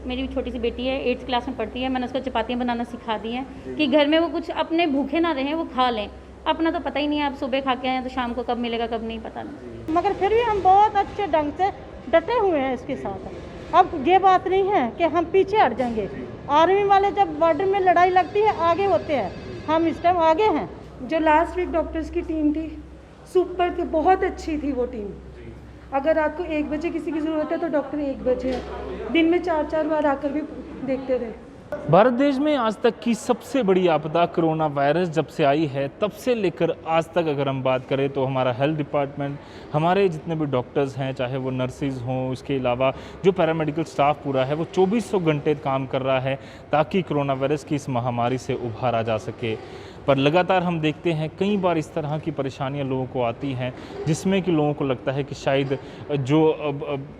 मेरी छोटी सी बेटी है, 8th क्लास में पढ़ती है। मैंने उसको चपातियाँ बनाना सिखा दी हैं कि घर में वो कुछ अपने भूखे ना रहें, वो खा लें। अपना तो पता ही नहीं है, आप सुबह खा के आए तो शाम को कब मिलेगा कब नहीं पता नहीं। मगर फिर भी हम बहुत अच्छे ढंग से डटे हुए हैं इसके साथ। अब ये बात नहीं है कि हम पीछे हट जाएंगे। आर्मी वाले जब बॉर्डर में लड़ाई लगती है आगे होते हैं, हम इस टाइम आगे हैं। जो लास्ट वीक डॉक्टर्स की टीम थी, सुपर थी, बहुत अच्छी थी वो टीम। अगर आपको 1 बजे किसी की ज़रूरत है तो डॉक्टर 1 बजे है, दिन में 4-4 बार आकर भी देखते रहे। भारत देश में आज तक की सबसे बड़ी आपदा कोरोना वायरस जब से आई है तब से लेकर आज तक अगर हम बात करें तो हमारा हेल्थ डिपार्टमेंट, हमारे जितने भी डॉक्टर्स हैं, चाहे वो नर्सिस हों, इसके अलावा जो पैरामेडिकल स्टाफ पूरा है, वो 2400 घंटे काम कर रहा है ताकि कोरोना वायरस की इस महामारी से उभारा जा सके। पर लगातार हम देखते हैं कई बार इस तरह की परेशानियां लोगों को आती हैं जिसमें कि लोगों को लगता है कि शायद जो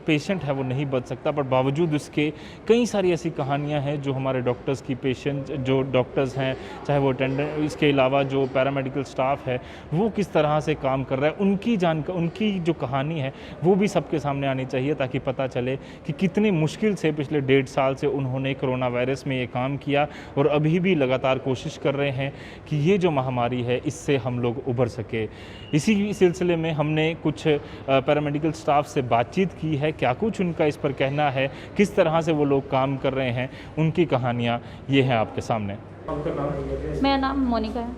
पेशेंट है वो नहीं बच सकता, पर बावजूद उसके कई सारी ऐसी कहानियां हैं जो हमारे डॉक्टर्स की, पेशेंट जो डॉक्टर्स हैं, चाहे वो अटेंडेंट, इसके अलावा जो पैरामेडिकल स्टाफ है वो किस तरह से काम कर रहा है, उनकी जो कहानी है वो भी सबके सामने आनी चाहिए ताकि पता चले कि कितनी मुश्किल से पिछले 1.5 साल से उन्होंने कोरोना वायरस में ये काम किया और अभी भी लगातार कोशिश कर रहे हैं कि ये जो महामारी है इससे हम लोग उभर सके। इसी सिलसिले में हमने कुछ पैरामेडिकल स्टाफ से बातचीत की है, क्या कुछ उनका इस पर कहना है, किस तरह से वो लोग काम कर रहे हैं, उनकी कहानियाँ ये हैं आपके सामने। आपका नाम? मेरा नाम मोनिका है।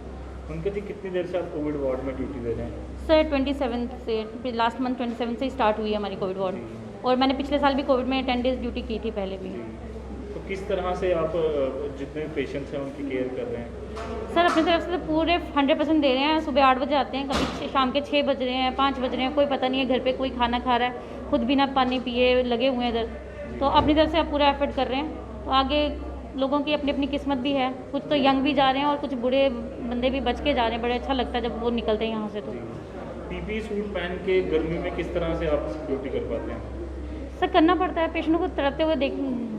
उनके जी कितनी देर से आप कोविड वार्ड में ड्यूटी दे रहे हैं? सर 27 से, लास्ट मंथ 27 से स्टार्ट हुई है हमारी कोविड वार्ड, और मैंने पिछले साल भी कोविड में 10 डेज़ ड्यूटी की थी पहले भी। तो किस तरह से आप जितने पेशेंट्स हैं उनकी केयर कर रहे हैं? सर अपनी तरफ से तो पूरे 100% दे रहे हैं। सुबह 8 बजे आते हैं, कभी शाम के 6 बज रहे हैं, 5 बज रहे हैं, कोई पता नहीं है घर पे कोई खाना खा रहा है, खुद बिना पानी पिए लगे हुए हैं इधर। तो अपनी तरफ से आप पूरा एफर्ट कर रहे हैं। तो आगे लोगों की अपनी अपनी किस्मत भी है, कुछ तो यंग भी जा रहे हैं और कुछ बूढ़े बंदे भी बच के जा रहे हैं। बड़ा अच्छा लगता है जब वो निकलते हैं यहाँ से। तो पीपी सूट पहन के गर्मी में किस तरह से आप ड्यूटी कर पाते हैं? सर करना पड़ता है, पेशेंट को तड़पते हुए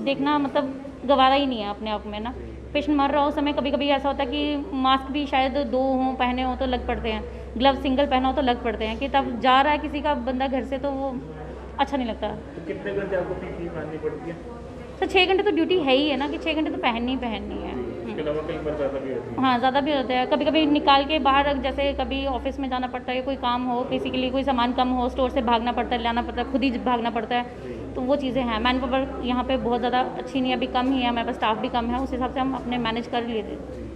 देखना मतलब गवारा ही नहीं है अपने आप में ना। पेशेंट मर रहा हो समय कभी कभी ऐसा होता है कि मास्क भी शायद 2 हों पहने हो तो लग पड़ते हैं, ग्लव सिंगल पहना हो तो लग पड़ते हैं, कि तब जा रहा है किसी का बंदा घर से तो वो अच्छा नहीं लगता। तो कितने घंटे आपको पीपी पहननी पड़ती है? तो 6 घंटे तो ड्यूटी है ही है ना, कि 6 घंटे तो पहननी है। इसके अलावा कई बार ज़्यादा भी होती है? हाँ ज़्यादा भी होता है, कभी कभी निकाल के बाहर, जैसे कभी ऑफिस में जाना पड़ता है, कोई काम हो, किसी के लिए कोई सामान कम हो, स्टोर से भागना पड़ता है, लाना पड़ता है, खुद ही भागना पड़ता है। तो वो चीज़ें हैं। मैन पावर यहाँ पे बहुत ज़्यादा अच्छी नहीं है, अभी कम ही है, हमारे पास स्टाफ भी कम है, उस हिसाब से हम अपने मैनेज कर लेते हैं।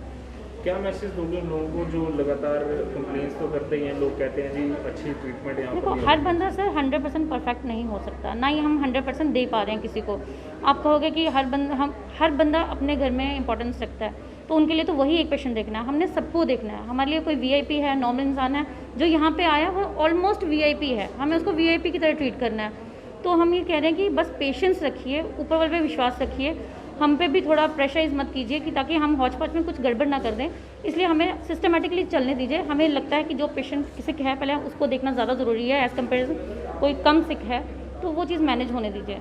क्या मैसेज दोगे लोगों को जो लगातार कंप्लेंट्स तो करते ही हैं, लोग कहते हैं जी अच्छी ट्रीटमेंट यहाँ देखो पर? हर बंदा सर 100% परफेक्ट नहीं हो सकता, ना ही हम 100% दे पा रहे हैं किसी को। आप कहोगे कि हर बंदा अपने घर में इंपॉर्टेंस रखता है, तो उनके लिए तो वही एक पेशेंट देखना है, हमने सबको देखना है। हमारे लिए कोई वीआईपी है, नॉर्मल इंसान है जो यहाँ पे आया वो ऑलमोस्ट वीआईपी है, हमें उसको वीआईपी की तरह ट्रीट करना है। तो हम ये कह रहे हैं कि बस पेशेंस रखिए, ऊपर वाले पे विश्वास रखिए, हम पे भी थोड़ा प्रेशराइज मत कीजिए कि ताकि हम हौच पौच में कुछ गड़बड़ ना कर दें। इसलिए हमें सिस्टमेटिकली चलने दीजिए। हमें लगता है कि जो पेशेंट सिक है पहले उसको देखना ज़्यादा ज़रूरी है एज़ कम्पेरिजन कोई कम सिक है, तो वो चीज़ मैनेज होने दीजिए।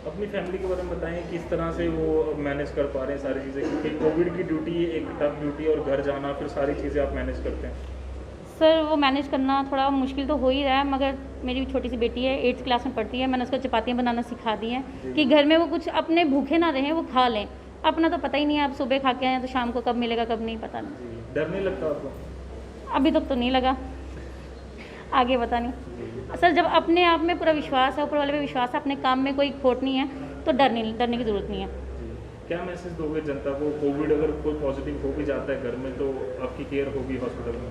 अपनी फैमिली के बारे में बताएं किस तरह से वो मैनेज कर पा रहे हैं सारी चीज़ें, क्योंकि कोविड की ड्यूटी एक टफ ड्यूटी और घर जाना, फिर सारी चीज़ें आप मैनेज करते हैं? सर वो मैनेज करना थोड़ा मुश्किल तो हो ही रहा है, मगर मेरी छोटी सी बेटी है, 8th क्लास में पढ़ती है। मैंने उसको चपातियाँ बनाना सिखा दी हैं कि घर में वो कुछ अपने भूखे ना रहें, वो खा लें। अपना तो पता ही नहीं है, आप सुबह खा के आए तो शाम को कब मिलेगा कब नहीं पता नहीं। डर नहीं लगता आपको? अभी तक तो नहीं लगा, आगे पता नहीं। सर जब अपने आप में पूरा विश्वास है, ऊपर वाले पे विश्वास है, अपने काम में कोई खोट नहीं है, तो डरने की ज़रूरत नहीं है। क्या मैसेज दोगे जनता को? कोविड अगर कोई पॉजिटिव हो भी जाता है घर में तो आपकी केयर होगी हॉस्पिटल में?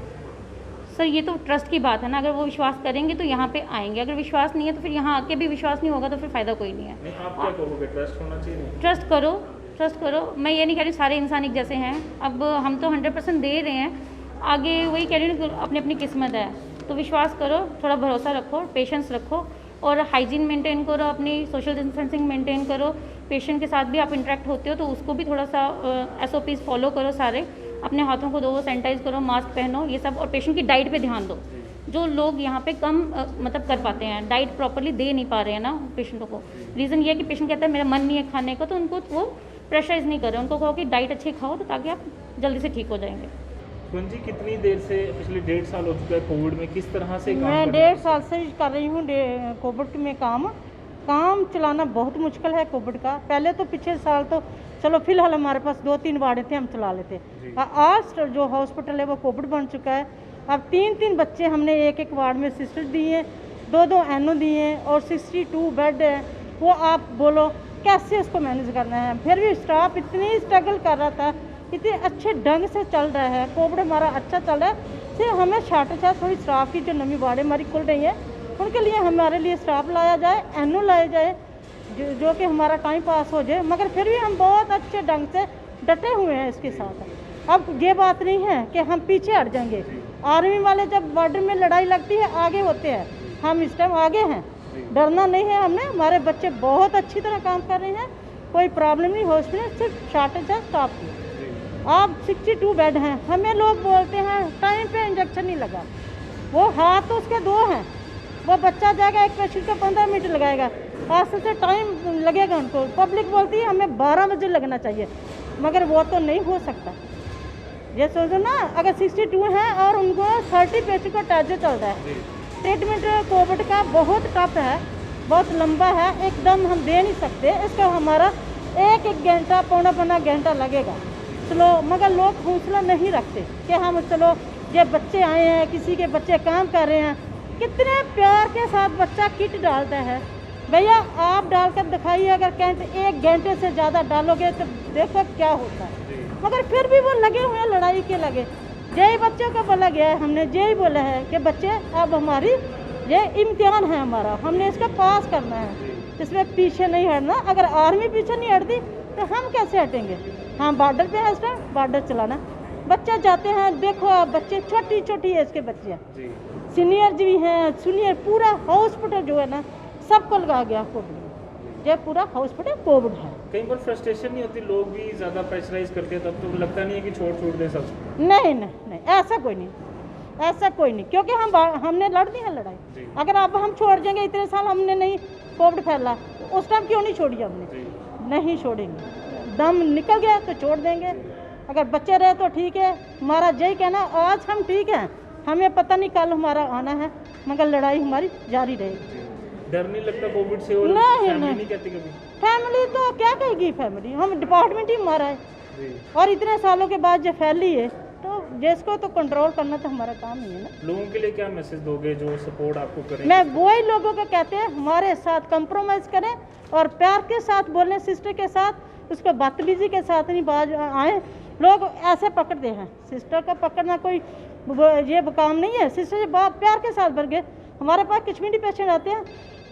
सर ये तो ट्रस्ट की बात है ना, अगर वो विश्वास करेंगे तो यहाँ पे आएंगे, अगर विश्वास नहीं है तो फिर यहाँ आके भी विश्वास नहीं होगा तो फिर फ़ायदा कोई नहीं है। नहीं, आप क्या कहोगे? ट्रस्ट होना चाहिए? ट्रस्ट करो। मैं ये नहीं कह रही सारे इंसान एक जैसे हैं, अब हम तो 100% दे रहे हैं, आगे वही कह रही हूँ अपनी अपनी किस्मत है। तो विश्वास करो, थोड़ा भरोसा रखो, पेशेंस रखो और हाइजीन मेंटेन करो, अपनी सोशल डिस्टेंसिंग मेंटेन करो। पेशेंट के साथ भी आप इंटरेक्ट होते हो तो उसको भी थोड़ा सा SOPs फॉलो करो सारे, अपने हाथों को धो, सैनिटाइज करो, मास्क पहनो, ये सब। और पेशेंट की डाइट पे ध्यान दो। जो लोग यहाँ पे कम मतलब कर पाते हैं, डाइट प्रॉपर्ली दे नहीं पा रहे हैं ना पेशेंटों को, रीज़न ये है कि पेशेंट कहता है मेरा मन नहीं है खाने का, तो उनको वो प्रेशराइज नहीं कर रहे, उनको कहो कि डाइट अच्छी खाओ तो ताकि आप जल्दी से ठीक हो जाएंगे। जी कितनी देर से, पिछले 1.5 साल हो चुका है कोविड में, किस तरह से काम मैं 1.5 साल से कर रही हूँ कोविड में काम। काम चलाना बहुत मुश्किल है कोविड का। पहले तो पिछले साल तो चलो फिलहाल हमारे पास 2-3 वार्ड थे, हम चला लेते। आज जो हॉस्पिटल है वो कोविड बन चुका है। अब 3-3 बच्चे हमने एक वार्ड में सिस्टर दिए, 2-2 एनओ दिए और 62 बेड है। वो आप बोलो कैसे उसको मैनेज करना है। फिर भी स्टाफ इतनी स्ट्रगल कर रहा था, इतने अच्छे ढंग से चल रहा है, कोविड हमारा अच्छा चल रहा है। सिर्फ हमें शॉर्टेज है थोड़ी स्टाफ की, जो नई वार्डें हमारी खुल रही है उनके लिए हमारे लिए स्टाफ लाया जाए, एनओ लाया जाए, जो कि हमारा टाइम पास हो जाए। मगर फिर भी हम बहुत अच्छे ढंग से डटे हुए हैं इसके साथ। अब ये बात नहीं है कि हम पीछे हट जाएंगे। आर्मी वाले जब बॉर्डर में लड़ाई लगती है आगे होते हैं, हम इस टाइम आगे हैं, डरना नहीं है हमने। हमारे बच्चे बहुत अच्छी तरह काम कर रहे हैं, कोई प्रॉब्लम नहीं। हॉस्पिटल सिर्फ शॉर्टेज है स्टाफ की। आप 62 बेड हैं, हमें लोग बोलते हैं टाइम पे इंजेक्शन नहीं लगा। वो हाथ तो उसके 2 हैं, वो बच्चा जाएगा एक पेशेंट को 15 मिनट लगाएगा, आज से टाइम लगेगा उनको। पब्लिक बोलती है हमें 12 बजे लगना चाहिए, मगर वो तो नहीं हो सकता। ये सोचो ना, अगर 62 हैं और उनको 30 पेशेंट का टारगेट चल रहा है। ट्रीटमेंट कोविड का बहुत टफ है, बहुत लंबा है, एकदम हम दे नहीं सकते। इसका हमारा एक घंटा पौना घंटा लगेगा चलो, मगर लोग हौसला नहीं रखते कि हम चलो ये बच्चे आए हैं, किसी के बच्चे काम कर रहे हैं। कितने प्यार के साथ बच्चा किट डालता है। भैया आप डाल कर दिखाइए, अगर कहें 1 घंटे से ज़्यादा डालोगे तो देखो क्या होता है। मगर फिर भी वो लगे हुए हैं, लड़ाई के लगे। यही बच्चों को बोला गया है, हमने यही बोला है कि बच्चे अब हमारी ये इम्तिहान है हमारा, हमने इसका पास करना है, इसमें पीछे नहीं हटना। अगर आर्मी पीछे नहीं हटती तो हम कैसे हटेंगे। हाँ बॉर्डर पे है इस टाइम, बॉर्डर चलाना। बच्चे जाते हैं, देखो आप बच्चे छोटी एज के बच्चे हैं, सीनियर भी हैं, सीनियर। पूरा हॉस्पिटल जो है ना सबको लगा गया कोविड, ये पूरा हॉस्पिटल कोविड है। कई बार फ्रस्ट्रेशन नहीं होती, लोग भी ज़्यादा प्रेशराइज करते हैं, तब तो लगता नहीं है कि छोड़ दें सब। नहीं, ऐसा कोई नहीं, ऐसा कोई नहीं, क्योंकि हमने लड़ दी है लड़ाई। अगर अब हम छोड़ देंगे, इतने साल हमने नहीं कोविड फैला, उस टाइम क्यों नहीं छोड़ी हमने, नहीं छोड़ेंगे। दम निकल गया तो छोड़ देंगे। अगर बच्चे रहे तो ठीक है, हमारा यही कहना। आज हम ठीक हैं, हमें पता नहीं कल हमारा आना है, मगर लड़ाई हमारी जारी रहेगी। डर नहीं लगता कोविड से? और नहीं कहती कभी फैमिली तो क्या कहेगी, फैमिली हम डिपार्टमेंट ही हमारा है, और इतने सालों के बाद जो फैली है तो जिसको तो कंट्रोल करना तो हमारा काम ही है ना। लोगों के लिए क्या मैसेज दोगे जो सपोर्ट आपको करें? मैं वही लोगों को कहते हैं हमारे साथ कंप्रोमाइज़ करें और प्यार के साथ बोलें, सिस्टर के साथ, उसको बदतमीजी के साथ नहीं बाज आए। लोग ऐसे पकड़ते हैं, सिस्टर का पकड़ना कोई ये काम नहीं है। सिस्टर से प्यार के साथ भर गए। हमारे पास कश्मीरी पेशेंट आते हैं,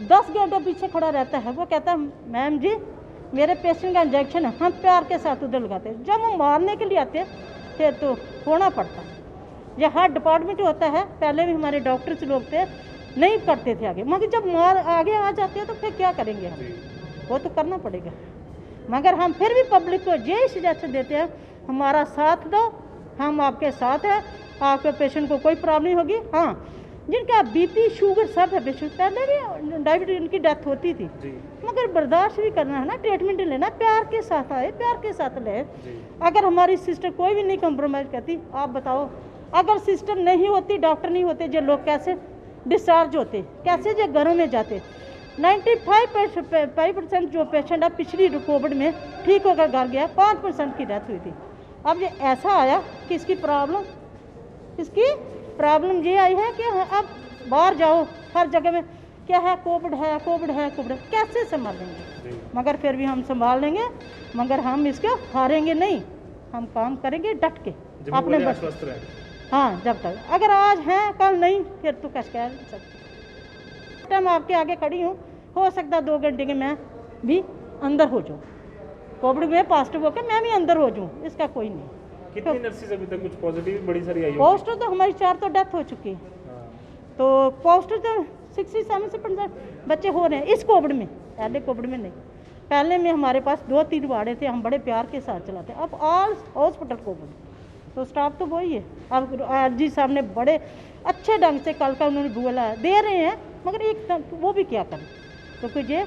10 घंटे पीछे खड़ा रहता है, वो कहता है मैम जी मेरे पेशेंट का इंजेक्शन है, हम प्यार के साथ उधर लगाते हैं। जब वो मारने के लिए आते हैं फिर तो होना पड़ता है। ये हर डिपार्टमेंट होता है, पहले भी हमारे डॉक्टर्स लोग थे, नहीं करते थे आगे, मगर जब मार आगे आ जाते हैं तो फिर क्या करेंगे हम, वो तो करना पड़ेगा। मगर हम फिर भी पब्लिक को यही सजेशन देते हैं हमारा साथ दो, हम आपके साथ हैं, आपके पेशेंट को कोई प्रॉब्लम नहीं होगी। हाँ जिनका बीपी शुगर सब है पेशेंट, पहले भी डायबिटीज उनकी डेथ होती थी, मगर बर्दाश्त भी करना है ना, ट्रीटमेंट लेना, प्यार के साथ आए, प्यार के साथ ले। अगर हमारी सिस्टर कोई भी नहीं कंप्रोमाइज़ करती, आप बताओ अगर सिस्टर नहीं होती, डॉक्टर नहीं होते, जो लोग कैसे डिस्चार्ज होते, कैसे जो घरों में जाते। 95% जो पेशेंट अब पिछली कोविड में ठीक होकर घर गया, 5% की डेथ हुई थी। अब ये ऐसा आया कि इसकी प्रॉब्लम ये आई है कि अब बाहर जाओ हर जगह में क्या है, कोविड है, कैसे संभाल लेंगे। मगर फिर भी हम संभाल लेंगे, मगर हम इसको हारेंगे नहीं, हम काम करेंगे डट के अपने बच्चे। हाँ जब तक अगर आज हैं कल नहीं, फिर तो कैसे कह सकते। टाइम आपके आगे खड़ी हूँ, हो सकता 2 घंटे के मैं भी अंदर हो जाऊँ, कोविड में पॉजिटिव होकर मैं भी अंदर हो जाऊँ, इसका कोई नहीं। कितनी नर्सेज अभी तक कुछ पॉजिटिव बड़ी सारी आई है? पोस्टर तो हमारी 4 तो डेथ हो चुकी है, तो पोस्टर तो 67% बच्चे हो रहे हैं इस कोविड में, पहले कोविड में नहीं। पहले में हमारे पास 2-3 वार्डे थे, हम बड़े प्यार के साथ चलाते। अब ऑल हॉस्पिटल कोविड, तो स्टाफ तो वही है। अब आरजी साहब ने बड़े अच्छे ढंग से कल का उन्होंने बोला दे रहे हैं, मगर एक वो भी क्या करें, क्योंकि ये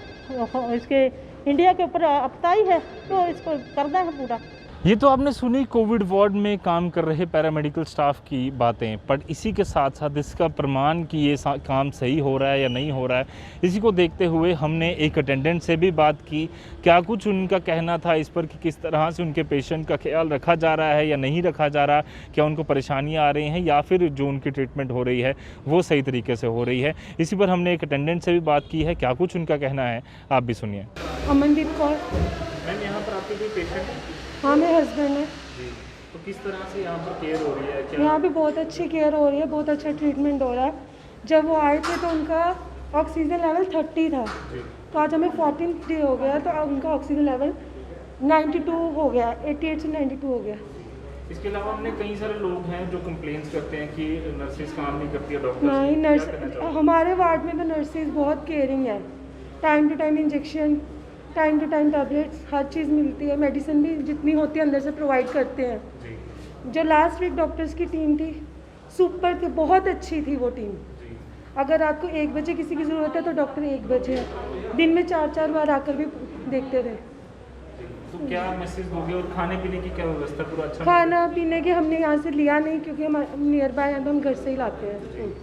इसके इंडिया के ऊपर अपताई है, तो इसको करना है पूरा। ये तो आपने सुनी कोविड वार्ड में काम कर रहे पैरामेडिकल स्टाफ की बातें, पर इसी के साथ साथ इसका प्रमाण कि ये काम सही हो रहा है या नहीं हो रहा है, इसी को देखते हुए हमने एक अटेंडेंट से भी बात की। क्या कुछ उनका कहना था इस पर कि किस तरह से उनके पेशेंट का ख्याल रखा जा रहा है या नहीं रखा जा रहा, क्या उनको परेशानियाँ आ रही हैं या फिर जो उनकी ट्रीटमेंट हो रही है वो सही तरीके से हो रही है। इसी पर हमने एक अटेंडेंट से भी बात की है, क्या कुछ उनका कहना है आप भी सुनिए। अमनदीप कौर। मैम, यहाँ पर आपके कोई पेशेंट है? हाँ, मेरे हस्बैंड है। जी, तो किस तरह से यहाँ पर केयर हो रही है? क्या यहाँ पे बहुत अच्छी केयर हो रही है, बहुत अच्छा ट्रीटमेंट हो रहा है। जब वो आए थे तो उनका ऑक्सीजन लेवल 30 था, तो आज हमें 14 डे हो गया तो अब उनका ऑक्सीजन लेवल 92 हो गया, 88 से 92 हो गया। इसके अलावा हमने कई सारे लोग हैं जो कंप्लेंट्स करते हैं कि नर्सेज काम नहीं करती है, डॉक्टर नहीं, नर्स हमारे वार्ड में तो नर्सेज बहुत केयरिंग है। Time to time injection, time to time tablets, हर चीज़ मिलती है। मेडिसिन भी जितनी होती है अंदर से प्रोवाइड करते हैं। जो लास्ट वीक डॉक्टर्स की टीम थी सुपर थी, बहुत अच्छी थी वो टीम। अगर रात को 1 बजे किसी की ज़रूरत है तो डॉक्टर 1 बजे है, दिन में 4-4 बार आकर भी देखते रहे। तो क्या मैसेज दोगे और खाने पीने की क्या व्यवस्था पूरा अच्छा? खाना पीने के हमने यहाँ से लिया नहीं क्योंकि हम नियर बाय हैं तो हम घर से ही लाते हैं।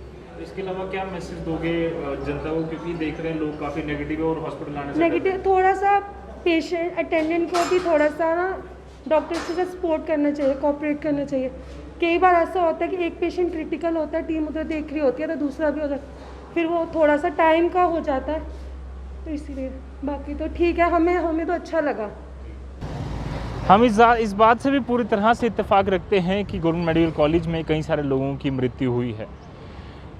इसके अलावा क्या मैसेज दोगे जनता को, क्योंकि देख रहे हैं लोग काफ़ी नेगेटिव है और हॉस्पिटल आने से नेगेटिव थोड़ा सा पेशेंट अटेंडेंट को भी थोड़ा सा ना डॉक्टर्स के साथ सपोर्ट करना चाहिए, कोऑपरेट करना चाहिए। कई बार ऐसा होता है कि एक पेशेंट क्रिटिकल होता है, टीम उधर देख रही होती है तो दूसरा भी उधर, फिर वो थोड़ा सा टाइम का हो जाता है, तो इसीलिए। बाकी तो ठीक है, हमें तो अच्छा लगा। हम इस बात से भी पूरी तरह से इत्तेफाक रखते हैं कि गवर्नमेंट मेडिकल कॉलेज में कई सारे लोगों की मृत्यु हुई है,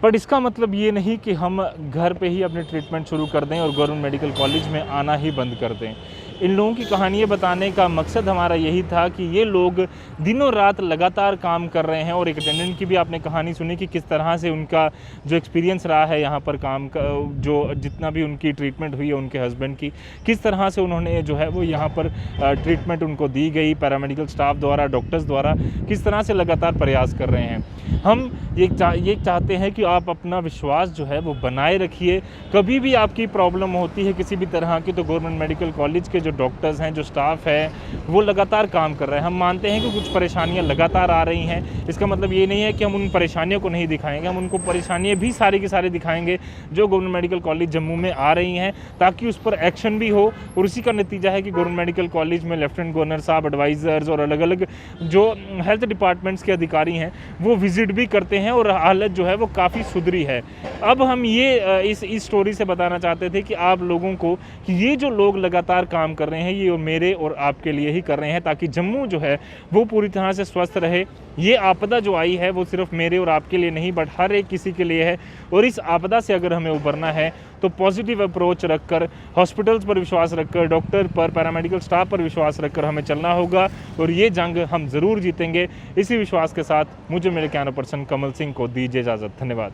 पर इसका मतलब ये नहीं कि हम घर पे ही अपने ट्रीटमेंट शुरू कर दें और गवर्नमेंट मेडिकल कॉलेज में आना ही बंद कर दें। इन लोगों की कहानियाँ बताने का मकसद हमारा यही था कि ये लोग दिनों रात लगातार काम कर रहे हैं। और एक अटेंडेंट की भी आपने कहानी सुनी कि किस तरह से उनका जो एक्सपीरियंस रहा है यहाँ पर काम का, जो जितना भी उनकी ट्रीटमेंट हुई है उनके हस्बैंड की, किस तरह से उन्होंने जो है वो यहाँ पर ट्रीटमेंट उनको दी गई पैरामेडिकल स्टाफ द्वारा, डॉक्टर्स द्वारा, किस तरह से लगातार प्रयास कर रहे हैं। हम ये चाहते हैं कि आप अपना विश्वास जो है वो बनाए रखिए। कभी भी आपकी प्रॉब्लम होती है किसी भी तरह की, तो गवर्नमेंट मेडिकल कॉलेज के जो डॉक्टर्स हैं, जो स्टाफ है, वो लगातार काम कर रहे हैं। हम मानते हैं कि कुछ परेशानियां लगातार आ रही हैं, इसका मतलब ये नहीं है कि हम उन परेशानियों को नहीं दिखाएंगे। हम उनको परेशानियां भी सारी की सारी दिखाएंगे जो गवर्नमेंट मेडिकल कॉलेज जम्मू में आ रही हैं, ताकि उस पर एक्शन भी हो। और उसी का नतीजा है कि गवर्नमेंट मेडिकल कॉलेज में लेफ्टिनेंट गवर्नर साहब, एडवाइज़र्स और अलग अलग जो हेल्थ डिपार्टमेंट्स के अधिकारी हैं वो विजिट भी करते हैं और हालत जो है वो काफ़ी सुधरी है। अब हम ये इस स्टोरी से बताना चाहते थे कि आप लोगों को कि ये जो लोग लगातार काम कर रहे हैं ये मेरे और आपके लिए ही कर रहे हैं, ताकि जम्मू जो है वो पूरी तरह से स्वस्थ रहे। ये आपदा जो आई है वो सिर्फ मेरे और आपके लिए नहीं, बट हर एक किसी के लिए है। और इस आपदा से अगर हमें उबरना है तो पॉजिटिव अप्रोच रखकर, हॉस्पिटल्स पर विश्वास रखकर, डॉक्टर पर, पैरामेडिकल स्टाफ पर विश्वास रखकर हमें चलना होगा और ये जंग हम ज़रूर जीतेंगे। इसी विश्वास के साथ मुझे मेरे कैमरा पर्सन कमल सिंह को दीजिए इजाज़त। धन्यवाद।